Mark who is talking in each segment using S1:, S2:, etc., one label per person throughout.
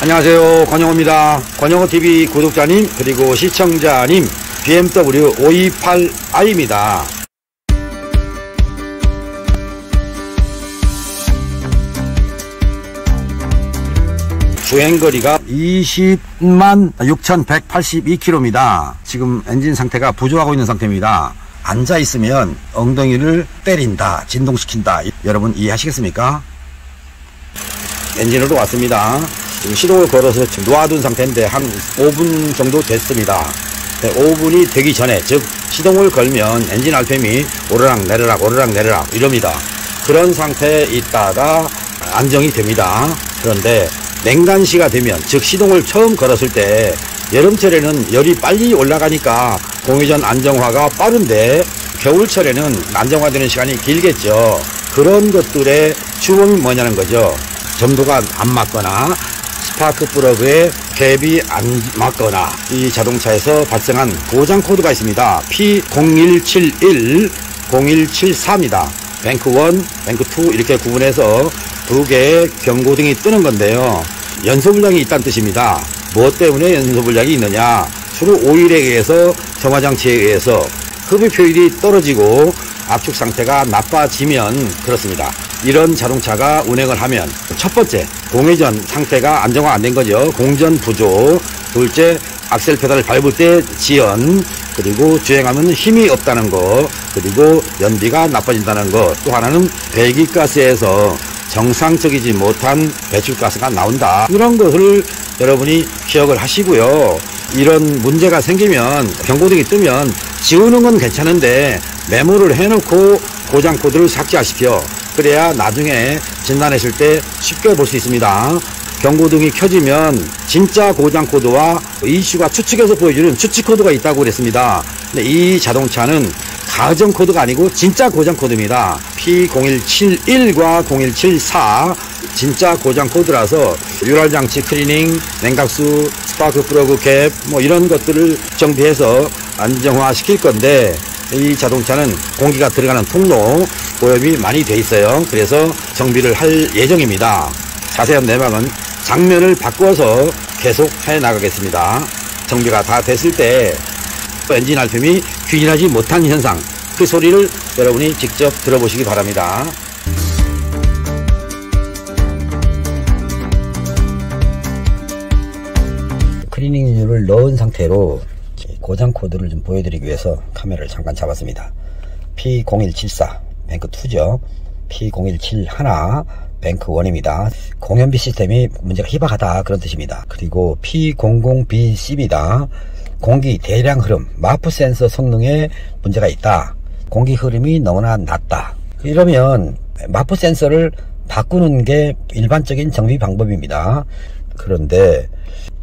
S1: 안녕하세요, 권영호입니다. 권영호TV 구독자님 그리고 시청자님, BMW 528i입니다. 주행거리가 20만 6,182km입니다. 지금 엔진 상태가 부조하고 있는 상태입니다. 앉아있으면 엉덩이를 때린다, 진동시킨다. 여러분 이해하시겠습니까? 엔진으로 왔습니다. 지금 시동을 걸어서 놓아둔 상태인데 한 5분 정도 됐습니다. 5분이 되기 전에, 즉 시동을 걸면 엔진 RPM이 오르락 내리락 오르락 내리락 이럽니다. 그런 상태에 있다가 안정이 됩니다. 그런데 냉간시가 되면, 즉 시동을 처음 걸었을 때 여름철에는 열이 빨리 올라가니까 공회전 안정화가 빠른데 겨울철에는 안정화되는 시간이 길겠죠. 그런 것들의 주범이 뭐냐는 거죠. 점도가 안 맞거나 스파크 플러그에 갭이 안 맞거나 이 자동차에서 발생한 고장 코드가 있습니다. P0171, 0174입니다. 뱅크 1, 뱅크 2 이렇게 구분해서 두 개의 경고등이 뜨는 건데요. 연소불량이 있다는 뜻입니다. 무엇 때문에 연소불량이 있느냐? 주로 오일에 의해서, 점화장치에 의해서 흡입 효율이 떨어지고 압축 상태가 나빠지면 그렇습니다. 이런 자동차가 운행을 하면 첫 번째, 공회전 상태가 안정화 안 된 거죠. 공전 부조. 둘째, 악셀 페달을 밟을 때 지연. 그리고 주행하면 힘이 없다는 거. 그리고 연비가 나빠진다는 거. 또 하나는 배기가스에서 정상적이지 못한 배출가스가 나온다. 이런 것을 여러분이 기억을 하시고요. 이런 문제가 생기면, 경고등이 뜨면 지우는 건 괜찮은데 메모를 해놓고 고장 코드를 삭제하십시오. 그래야 나중에 진단했을 때 쉽게 볼 수 있습니다. 경고등이 켜지면 진짜 고장 코드와 이슈가 추측해서 보여주는 추측 코드가 있다고 그랬습니다. 근데 이 자동차는 가정 코드가 아니고 진짜 고장 코드입니다. P0171과 0174 진짜 고장 코드라서 유랄 장치 클리닝, 냉각수, 스파크 플러그 갭 뭐 이런 것들을 정비해서 안정화 시킬 건데, 이 자동차는 공기가 들어가는 통로 오염이 많이 돼 있어요. 그래서 정비를 할 예정입니다. 자세한 내막은 장면을 바꿔서 계속 해 나가겠습니다. 정비가 다 됐을 때 엔진 RPM이 균일하지 못한 현상, 그 소리를 여러분이 직접 들어보시기 바랍니다. 클리닝유를 넣은 상태로 고장 코드를 좀 보여드리기 위해서 카메라를 잠깐 잡았습니다. P0174 뱅크 2죠. P0171 뱅크 1입니다. 공연비 시스템이 문제가 희박하다, 그런 뜻입니다. 그리고 P00BC입니다. 공기 대량 흐름, 마프 센서 성능에 문제가 있다. 공기 흐름이 너무나 낮다. 이러면 마프 센서를 바꾸는 게 일반적인 정비 방법입니다. 그런데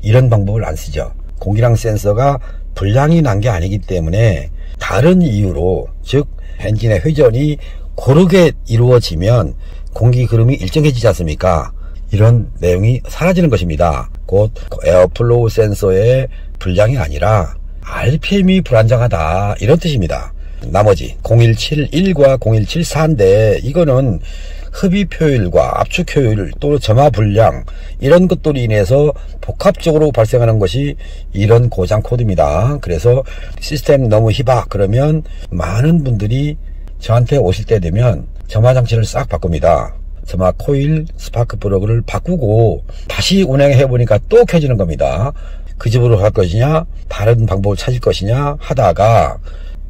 S1: 이런 방법을 안 쓰죠. 공기량 센서가 불량이 난 게 아니기 때문에 다른 이유로, 즉 엔진의 회전이 고르게 이루어지면 공기 흐름이 일정해지지 않습니까? 이런 내용이 사라지는 것입니다. 곧 에어플로우 센서의 불량이 아니라 RPM이 불안정하다, 이런 뜻입니다. 나머지 0171과 0174인데 이거는 흡입 효율과 압축 효율, 또 점화 불량, 이런 것들로 인해서 복합적으로 발생하는 것이 이런 고장 코드입니다. 그래서 시스템 너무 희박 그러면 많은 분들이 저한테 오실 때 되면 점화 장치를 싹 바꿉니다. 점화 코일, 스파크 플러그를 바꾸고 다시 운행해 보니까 또 켜지는 겁니다. 그 집으로 갈 것이냐, 다른 방법을 찾을 것이냐 하다가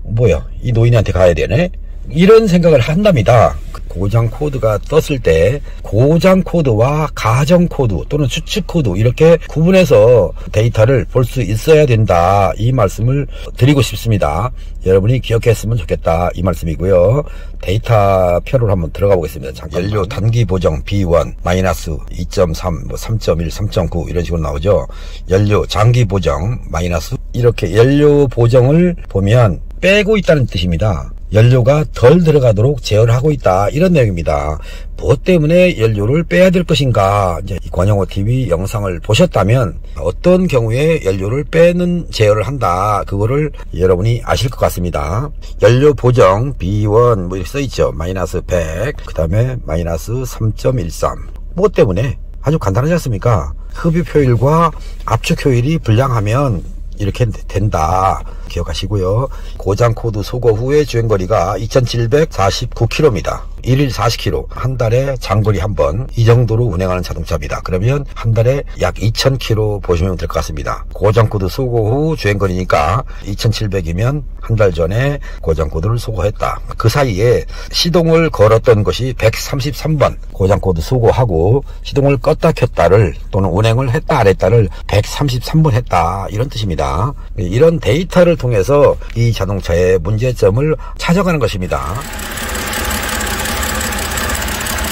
S1: 뭐야, 이 노인한테 가야 되네, 이런 생각을 한답니다. 고장 코드가 떴을 때 고장 코드와 가정 코드 또는 추측 코드 이렇게 구분해서 데이터를 볼 수 있어야 된다, 이 말씀을 드리고 싶습니다. 여러분이 기억했으면 좋겠다, 이 말씀이고요. 데이터표를 한번 들어가 보겠습니다. 잠깐만. 연료 단기 보정 B1 마이너스 2.3, 뭐 3.1, 3.9 이런 식으로 나오죠. 연료 장기 보정 마이너스, 이렇게 연료 보정을 보면 빼고 있다는 뜻입니다. 연료가 덜 들어가도록 제어를 하고 있다, 이런 내용입니다. 무엇 때문에 연료를 빼야 될 것인가, 이제 권영호TV 영상을 보셨다면 어떤 경우에 연료를 빼는 제어를 한다, 그거를 여러분이 아실 것 같습니다. 연료 보정 B1 뭐 이렇게 써있죠. 마이너스 100, 그 다음에 마이너스 3.13. 무엇 때문에? 아주 간단하지 않습니까? 흡입 효율과 압축 효율이 불량하면 이렇게 된다 기억하시고요. 고장 코드 소거 후의 주행거리가 2749km입니다. 1일 40km, 한 달에 장거리 한 번, 이 정도로 운행하는 자동차입니다. 그러면 한 달에 약 2000km 보시면 될 것 같습니다. 고장 코드 소거 후 주행거리니까 2700이면 한 달 전에 고장 코드를 소거했다. 그 사이에 시동을 걸었던 것이 133번 고장 코드 소거하고 시동을 껐다 켰다를 또는 운행을 했다 안 했다를 133번 했다, 이런 뜻입니다. 이런 데이터를 통해서 이 자동차의 문제점을 찾아가는 것입니다.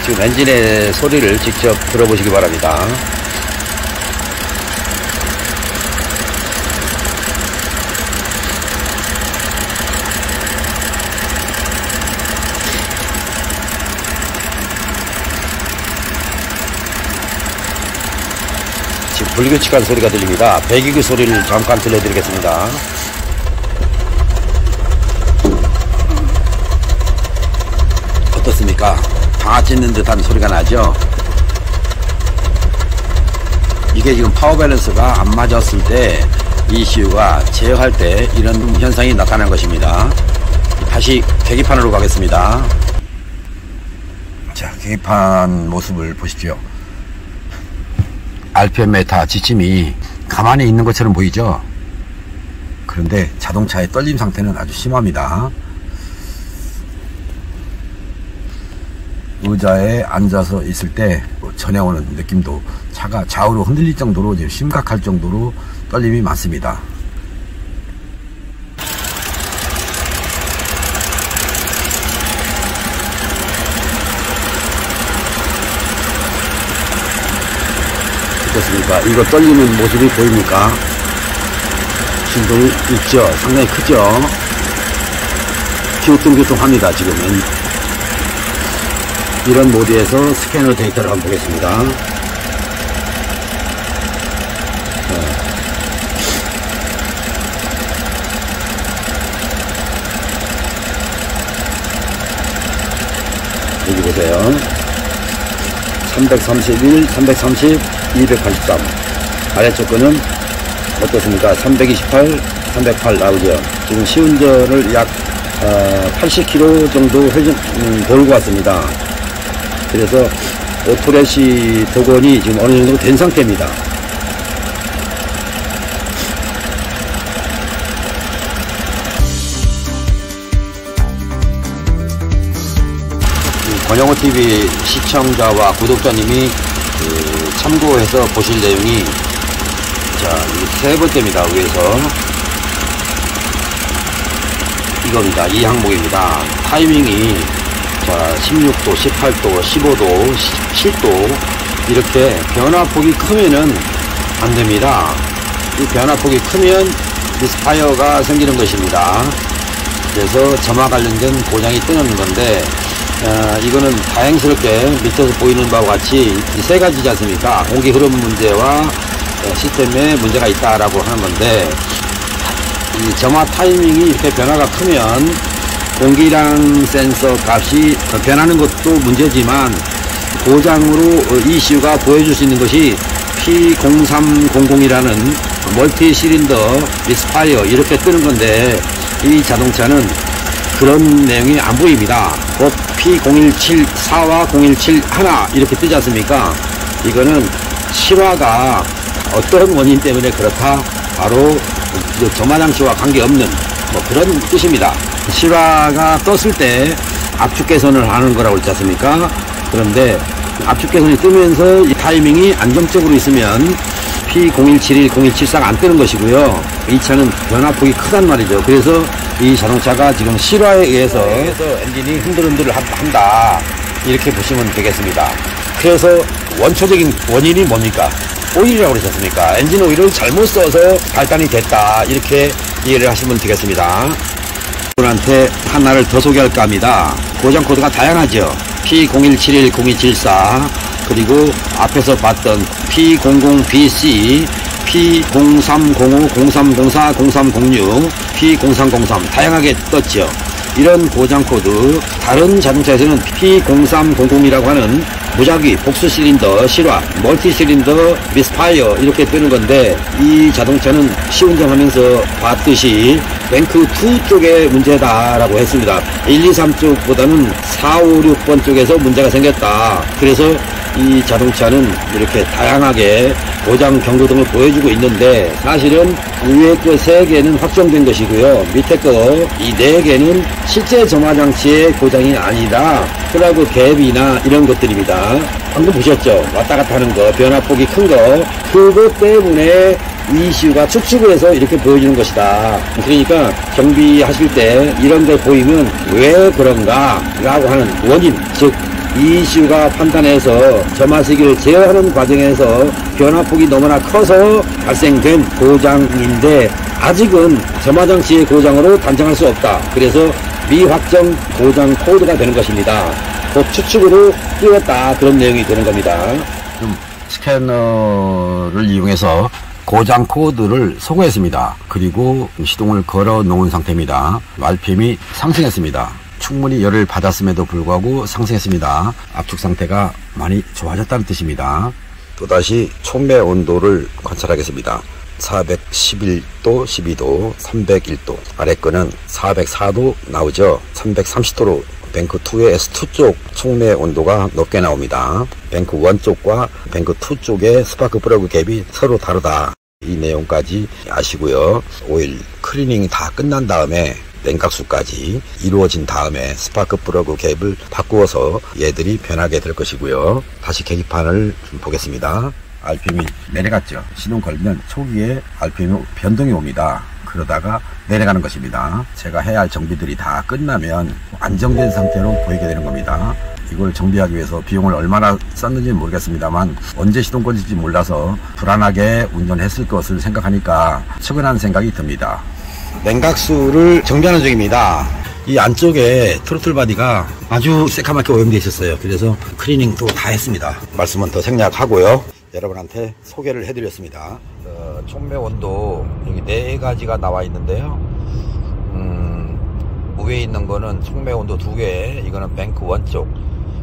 S1: 지금 엔진의 소리를 직접 들어보시기 바랍니다. 지금 불규칙한 소리가 들립니다. 배기구 소리를 잠깐 들려드리겠습니다. 어떻습니까? 방아 찢는 듯한 소리가 나죠. 이게 지금 파워 밸런스가 안 맞았을 때 ECU가 제어할 때 이런 현상이 나타난 것입니다. 다시 계기판으로 가겠습니다. 자, 계기판 모습을 보십시오. RPM 메타 지침이 가만히 있는 것처럼 보이죠. 그런데 자동차의 떨림 상태는 아주 심합니다. 의자에 앉아서 있을 때 전해오는 느낌도 차가 좌우로 흔들릴 정도로 지금 심각할 정도로 떨림이 많습니다. 어떻습니까? 이거 떨리는 모습이 보입니까? 진동이 있죠? 상당히 크죠? 기우뚱기우뚱합니다. 지금은. 이런 모드에서 스캐너 데이터를 한번 보겠습니다. 여기 보세요. 331, 330, 283. 아래쪽 거는 어떻습니까? 328, 308 나오죠. 지금 시운전을 약 80km 정도 돌고 왔습니다. 그래서 오토레시 복원이 지금 어느 정도 된 상태입니다. 권영호TV 시청자와 구독자님이 참고해서 보실 내용이, 자, 세 번째입니다. 위에서 이겁니다. 이 항목입니다. 타이밍이 자 16도, 18도, 15도, 17도 이렇게 변화폭이 크면은 안 됩니다. 이 변화폭이 크면 미스파이어가 생기는 것입니다. 그래서 점화 관련된 고장이 뜨는 건데, 이거는 다행스럽게 밑에서 보이는 바와 같이 이 세 가지지 않습니까? 공기 흐름 문제와 시스템에 문제가 있다라고 하는 건데, 이 점화 타이밍이 이렇게 변화가 크면 공기량 센서 값이 변하는 것도 문제지만, 고장으로 ECU가 보여줄 수 있는 것이 P0300이라는 멀티 시린더 미스파이어 이렇게 뜨는 건데, 이 자동차는 그런 내용이 안 보입니다. 곧 P0174와 0171 이렇게 뜨지 않습니까? 이거는 실화가 어떤 원인 때문에 그렇다, 바로 점화장치와 관계없는 그런 뜻입니다. 실화가 떴을 때 압축 개선을 하는 거라고 했지 않습니까? 그런데 압축 개선이 뜨면서 이 타이밍이 안정적으로 있으면 P0171, 0174가 안 뜨는 것이고요. 이 차는 변화폭이 크단 말이죠. 그래서 이 자동차가 지금 실화에 의해서 엔진이 흔들흔들 한다, 이렇게 보시면 되겠습니다. 그래서 원초적인 원인이 뭡니까? 오일이라고 그러지 않습니까? 엔진 오일을 잘못 써서 발단이 됐다, 이렇게 이해를 하시면 되겠습니다. 여러분한테 하나를 더 소개할까 합니다. 고장 코드가 다양하죠. P0171, 0274, 그리고 앞에서 봤던 P00BC, P0305, 0304, 0306, P0303 다양하게 떴죠. 이런 고장 코드, 다른 자동차에서는 P0300이라고 하는 무작위, 복수 실린더, 실화, 멀티 실린더, 미스파이어 이렇게 뜨는 건데, 이 자동차는 시운전하면서 봤듯이 뱅크2 쪽에 문제다라고 했습니다. 1, 2, 3 쪽보다는 4, 5, 6번 쪽에서 문제가 생겼다. 그래서 이 자동차는 이렇게 다양하게 고장 경고등을 보여주고 있는데, 사실은 위에 거 3개는 확정된 것이고요. 밑에 거 이 4개는 실제 점화장치의 고장이 아니다. 플러그 갭이나 이런 것들입니다. 방금 보셨죠? 왔다 갔다 하는 거, 변화폭이 큰 거, 그것 때문에 이슈가 추측을 해서 이렇게 보여주는 것이다. 그러니까 정비하실 때 이런 걸 보이면 왜 그런가 라고 하는 원인, 즉 이슈가 판단해서 점화시기를 제어하는 과정에서 변화폭이 너무나 커서 발생된 고장인데, 아직은 점화장치의 고장으로 단정할 수 없다. 그래서 미확정 고장 코드가 되는 것입니다. 곧 추측으로 띄웠다, 그런 내용이 되는 겁니다. 스캐너를 이용해서 고장 코드를 소거했습니다. 그리고 시동을 걸어 놓은 상태입니다. RPM이 상승했습니다. 충분히 열을 받았음에도 불구하고 상승했습니다. 압축 상태가 많이 좋아졌다는 뜻입니다. 또다시 촉매 온도를 관찰하겠습니다. 411도, 12도, 301도. 아래 거는 404도 나오죠. 330도로 뱅크2의 S2 쪽 촉매 온도가 높게 나옵니다. 뱅크1 쪽과 뱅크2 쪽의 스파크 플러그 갭이 서로 다르다. 이 내용까지 아시고요. 오일 클리닝이 다 끝난 다음에 냉각수까지 이루어진 다음에 스파크 플러그 갭을 바꾸어서 얘들이 변하게 될 것이고요. 다시 계기판을 좀 보겠습니다. RPM이 내려갔죠. 시동 걸면 초기에 RPM이 변동이 옵니다. 그러다가 내려가는 것입니다. 제가 해야 할 정비들이 다 끝나면 안정된 상태로 보이게 되는 겁니다. 이걸 정비하기 위해서 비용을 얼마나 썼는지는 모르겠습니다만, 언제 시동 걸릴지 몰라서 불안하게 운전했을 것을 생각하니까 측은한 생각이 듭니다. 냉각수를 정비하는 중입니다. 이 안쪽에 트로틀 바디가 아주 새카맣게 오염되어 있었어요. 그래서 클리닝도 다 했습니다. 말씀은 더 생략하고요. 여러분한테 소개를 해드렸습니다. 촉매 온도 여기 4가지가 나와 있는데요. 위에 있는 거는 촉매 온도 2개, 이거는 뱅크1 쪽,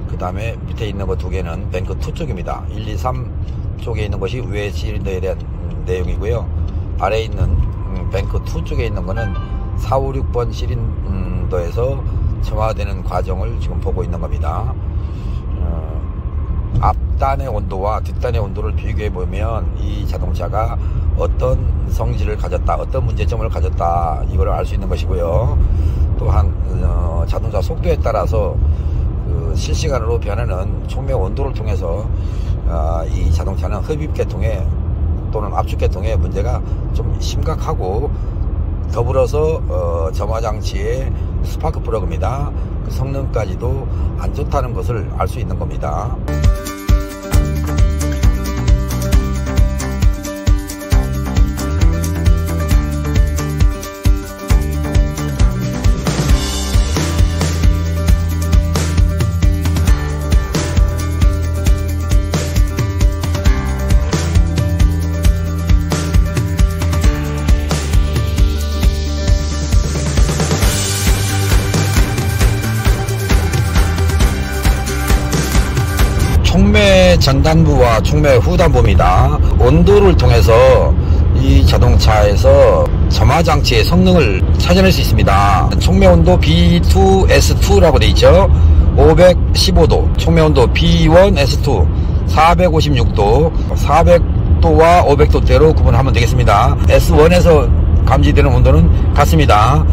S1: 그 다음에 밑에 있는 거 2개는 뱅크2 쪽입니다. 1, 2, 3 쪽에 있는 것이 위에 실린더에 대한 내용이고요. 아래에 있는 뱅크2 쪽에 있는 거는 4, 5, 6번 실린더에서 점화되는 과정을 지금 보고 있는 겁니다. 앞단의 온도와 뒷단의 온도를 비교해 보면 이 자동차가 어떤 성질을 가졌다, 어떤 문제점을 가졌다, 이걸 알 수 있는 것이고요. 또한 자동차 속도에 따라서 실시간으로 변하는 촉매 온도를 통해서 이 자동차는 흡입계통에 또는 압축계통에 문제가 좀 심각하고, 더불어서 점화장치의 스파크 플러그입니다. 그 성능까지도 안 좋다는 것을 알 수 있는 겁니다. 촉매 전단부와 촉매 후단부입니다. 온도를 통해서 이 자동차에서 점화장치의 성능을 찾아낼 수 있습니다. 촉매 온도 B2S2라고 되어 있죠. 515도, 촉매 온도 B1S2 456도, 400도와 500도대로 구분하면 되겠습니다. S1에서 감지되는 온도는 같습니다.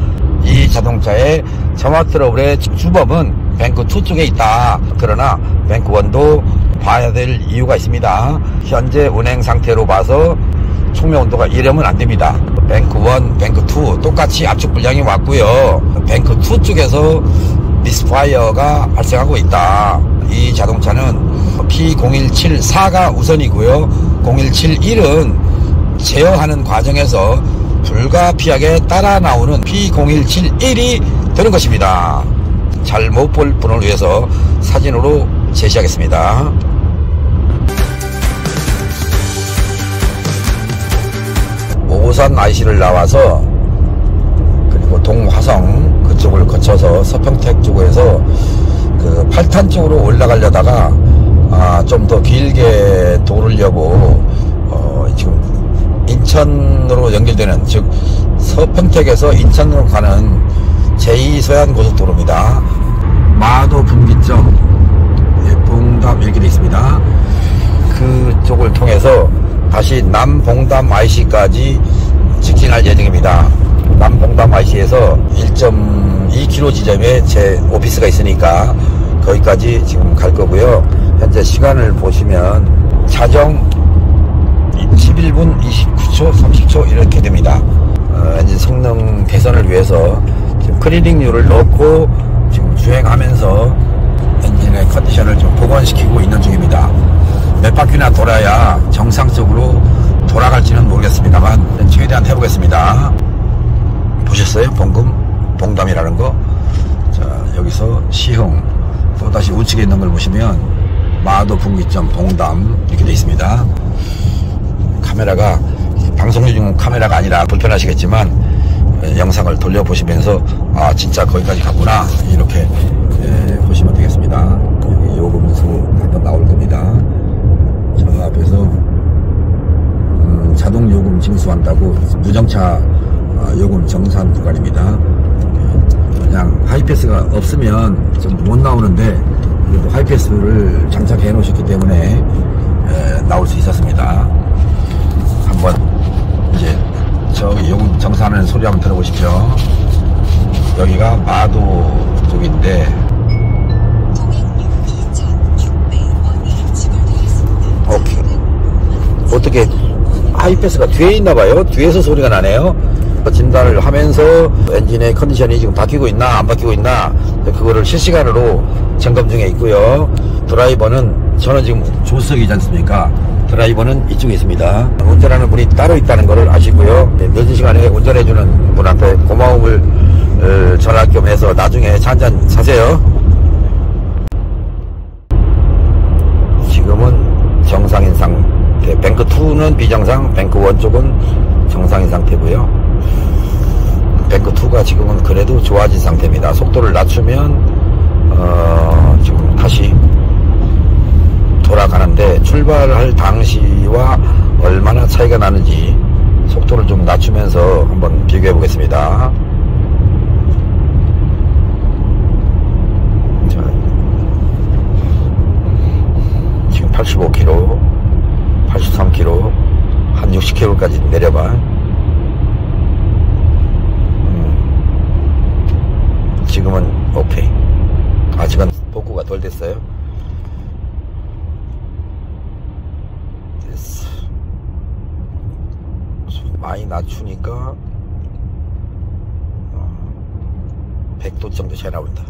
S1: 이 자동차의 점화 트러블의 주범은 뱅크2 쪽에 있다. 그러나 뱅크1도 봐야 될 이유가 있습니다. 현재 운행 상태로 봐서 촉매 온도가 이러면 안 됩니다. 뱅크1, 뱅크2 똑같이 압축 불량이 왔고요. 뱅크2 쪽에서 미스파이어가 발생하고 있다. 이 자동차는 P0174가 우선이고요. 0171은 제어하는 과정에서 불가피하게 따라 나오는 P0171이 되는 것입니다. 잘 못 볼 분을 위해서 사진으로 제시하겠습니다. 오산 IC를 나와서, 그리고 동화성 그쪽 쪽을 거쳐서 서평택 쪽에서 그 8탄 쪽으로 올라가려다가 좀 더 길게 돌으려고 지금 인천으로 연결되는, 즉 서평택에서 인천으로 가는 제2서해안 고속도로입니다. 마도 분기점 봉담 이렇게 되어 있습니다. 그쪽을 통해서 다시 남봉담 IC까지 직진할 예정입니다. 남봉담 IC에서 1.2km 지점에 제 오피스가 있으니까 거기까지 지금 갈 거고요. 현재 시간을 보시면 자정 11분 29초 30초 이렇게 됩니다. 엔진 성능 개선을 위해서 지금 클리닝률을 넣고 지금 주행하면서 엔진의 컨디션을 좀 복원시키고 있는 중입니다. 몇 바퀴나 돌아야 정상적으로 돌아갈지는 모르겠습니다만 최대한 해보겠습니다. 보셨어요? 봉담이라는 거. 자, 여기서 시흥, 또다시 우측에 있는 걸 보시면 마도 분기점 봉담 이렇게 되어 있습니다. 카메라가 방송 중 카메라가 아니라 불편하시겠지만 영상을 돌려보시면서 진짜 거기까지 갔구나 이렇게 보시면 되겠습니다. 여기 요금수 한번 나올 겁니다. 저 앞에서 자동 요금 징수한다고 무정차 요금 정산 구간입니다. 그냥 하이패스가 없으면 좀 못 나오는데 그래도 하이패스를 장착해 놓으셨기 때문에 나올 수 있었습니다. 한번 이제 저기 요금 정산하는 소리 한번 들어보십시오. 여기가 마도 쪽인데 오케이. 어떻게 하이패스가 뒤에 있나봐요. 뒤에서 소리가 나네요. 진단을 하면서 엔진의 컨디션이 지금 바뀌고 있나 안 바뀌고 있나 그거를 실시간으로 점검 중에 있고요. 드라이버는 저는 지금 조수석이지 않습니까? 드라이버는 이쪽에 있습니다. 운전하는 분이 따로 있다는 것을 아시고요. 늦은 시간에 운전해주는 분한테 고마움을 전할 겸 해서 나중에 차 한잔 사세요. 지금은 정상인 상태, 뱅크2는 비정상, 뱅크1 쪽은 정상인 상태고요. 뱅크2가 지금은 그래도 좋아진 상태입니다. 속도를 낮추면 지금 다시 돌아가는데 출발할 당시와 얼마나 차이가 나는지 속도를 좀 낮추면서 한번 비교해 보겠습니다. 자, 지금 85km, 83km, 한 60km까지 내려봐. 지금은 오케이. 아직은 복구가 덜 됐어요. 됐어. 많이 낮추니까 100도 정도 차이 나온다.